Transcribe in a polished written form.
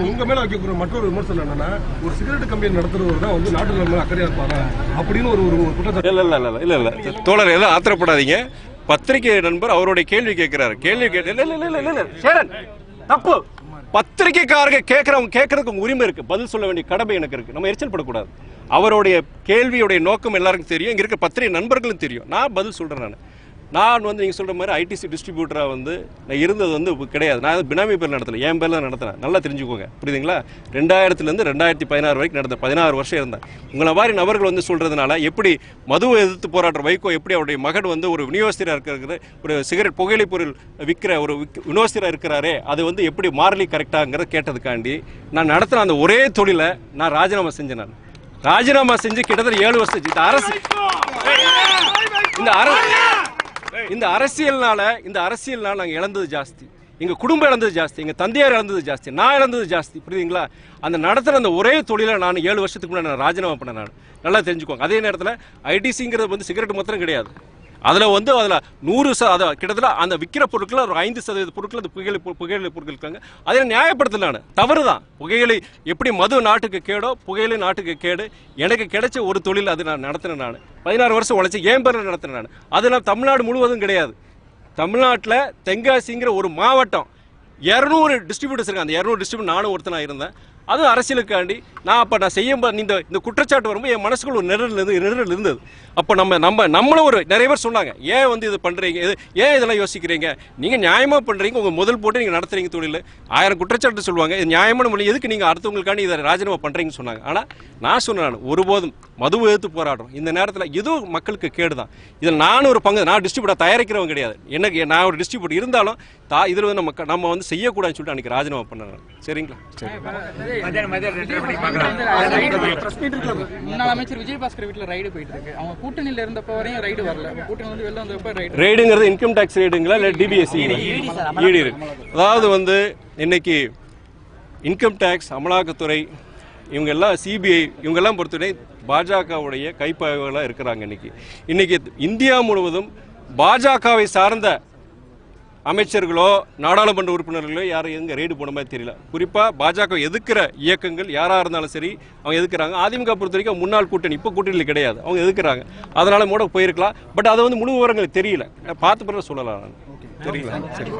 உங்க மேல வைக்கக்கூடிய மற்றொரு விமர்சனம் என்னன்னா, ஒரு சிகரெட் கம்பெனி நடத்துறவர் தான் வந்து நாட்டு மேல அக்கறையா இருப்பாங்க அப்படின்னு ஒரு குற்றச்சாட்டு. இல்ல தோழர் எல்லாம் ஆத்திரப்படாதீங்க. பத்திரிகை நண்பர் அவருடைய கேள்வி கேட்கிறாரு. கேள்வி தப்பு. பத்திரிகைக்காரங்க கேட்கறதுக்கு உரிமை இருக்கு, பதில் சொல்ல வேண்டிய கடமை எனக்கு இருக்கு. நம்ம எரிச்சல் படக்கூடாது. அவருடைய கேள்வியுடைய நோக்கம் எல்லாருக்கும் தெரியும், இங்க இருக்க பத்திரிகை நண்பர்களும் தெரியும். நான் பதில் சொல்றேன். நான் வந்து நீங்கள் சொல்கிற மாதிரி ஐடிசி டிஸ்ட்ரிபியூட்டராக வந்து நான் இருந்தது வந்து கிடையாது. நான் பினாமி பேர் நடத்தலை, என் பேரில் தான் நடத்தினேன். நல்லா தெரிஞ்சுக்கோங்க, புரியுதுங்களா? 2000 2016 வரைக்கும் நடந்தேன். 16 வருஷம் இருந்தேன். உங்களை மாதிரி நபர்கள் வந்து சொல்கிறதுனால எப்படி மதுவை எதிர்த்து போராடுற வைகோ எப்படி அவருடைய மகன் வந்து ஒரு விநியோகஸ்தராக இருக்கிறது, ஒரு சிகரெட் புகையிலை பொருள் விற்கிற ஒரு விநியோகஸ்தராக இருக்கிறாரே, அது வந்து எப்படி மாறலி கரெக்டாங்கிறத கேட்டதுக்காண்டி நான் நடத்தின அந்த ஒரே தொழிலை நான் ராஜினாமா செஞ்சேன். நான் ராஜினாமா செஞ்சு கிட்டத்தட்ட 7 வருஷம் இந்த அரசியல்னால நாங்கள் இழந்தது ஜாஸ்தி, எங்கள் குடும்பம் இழந்தது ஜாஸ்தி, எங்கள் தந்தையார் இழந்தது ஜாஸ்தி, நான் இழந்தது ஜாஸ்தி, புரியுதுங்களா? அந்த நடத்துகிற அந்த ஒரே தொழிலை நான் 7 வருஷத்துக்கு முன்னாடி நான் ராஜினாமா பண்ணேன். நான் நல்லா தெரிஞ்சுக்கோங்க. அதே நேரத்தில் ஐடிசிங்கிறது வந்து சிகரெட் மாத்திரம் கிடையாது. அதில் 100 கிட்டத்தட்ட அந்த விற்கிற பொருட்கள் ஒரு 5% பொருட்கள் அந்த புகையிலை பொருட்கள் இருக்காங்க. அதை நியாயப்படுத்தல. நான் தவறு தான். புகையிலை எப்படி மது நாட்டுக்கு கேடோ புகையிலை நாட்டுக்கு கேடு. எனக்கு கிடைச்ச ஒரு தொழில் அது நான் நடத்தினேன். நான் 16 வருஷம் உழைச்சி என் பேரில் நடத்தினேன். நான் அதெல்லாம் தமிழ்நாடு முழுவதும் கிடையாது. தமிழ்நாட்டில் தென்காசிங்கிற ஒரு மாவட்டம் 200 டிஸ்ட்ரிபியூட்டர்ஸ் இருக்காங்க. அந்த 200 டிஸ்ட்ரிபியூட்டர் நானும் ஒருத்தனாக இருந்தேன். அது அரசியலுக்காண்டி நான் செய்யும் இந்த குற்றச்சாட்டு வரும்போது என் மனசுக்குள்ள ஒரு நிழல் இருந்தது. அப்போ நம்மளும் ஒரு நிறைய பேர் சொன்னாங்க, ஏன் வந்து இது பண்ணுறீங்க, ஏன் இதெல்லாம் யோசிக்கிறீங்க, நீங்கள் நியாயமாக பண்ணுறீங்க, உங்கள் முதல் போட்டு நீங்கள் நடத்துறீங்க தொழில், 1000 குற்றச்சாட்டு சொல்லுவாங்க. இது நியாயமான மொழி, எதுக்கு நீங்கள் அடுத்தவங்களுக்காண்டி இதை ராஜினாமா பண்ணுறீங்கன்னு சொன்னாங்க. ஆனால் நான் சொன்னேன், ஒருபோதும் மதுவை எதிர்த்து போராடுறோம். இந்த நேரத்தில் இதுவும் மக்களுக்கு கேடு தான். இதில் நானும் ஒரு பங்கு. நான் டிஸ்ட்ரிபியூட்டர் தயாரிக்கிறவங்க கிடையாது. எனக்கு நான் ஒரு டிஸ்ட்ரிபியூட்டர் இருந்தாலும் இதில் வந்து நம்ம வந்து செய்யக்கூடாதுன்னு சொல்லிட்டு அன்றைக்கி ராஜினாமா பண்ணேன். சரிங்களா? சரி. முன்னாள் அமைச்சர் விஜயபாஸ்கர் வீட்டுல ரைடு போயிட்டு இருக்கு. அவங்க கூட்டணியில இருந்தப்ப வரையும் ரைடு வரல. கூட்டணி வந்து வெளில வந்தப்ப ரைடுங்கிறது இன்கம் டாக்ஸ் ரைடுங்களா இல்லை டிபிஎஸ்சி ஈடி இருக்கு? அதாவது வந்து இன்னைக்கு இன்கம் டாக்ஸ், அமலாக்கத்துறை, இவங்க எல்லாம் சிபிஐ, இவங்கெல்லாம் பொறுத்தவரை பாஜகவுடைய கைப்பாய்வுகளாக இருக்கிறாங்க. இன்னைக்கு இந்தியா முழுவதும் பாஜகவை சார்ந்த அமைச்சர்களோ நாடாளுமன்ற உறுப்பினர்களோ யாரும் எங்க ரெய்டு போன மாதிரி தெரியல. குறிப்பாக பாஜக எதிர்க்கிற இயக்கங்கள் யாராக இருந்தாலும் சரி அவங்க எதிர்க்கிறாங்க. அதிமுக பொறுத்த வரைக்கும் முன்னாள் கூட்டணி, இப்போ கூட்டணியில் கிடையாது, அவங்க எதிர்க்கிறாங்க. அதனால கூட போயிருக்கலாம். பட் அது வந்து முழு விவரங்கள் தெரியல. பார்த்து பிறகு சொல்லலாம். தெரியல. சரி.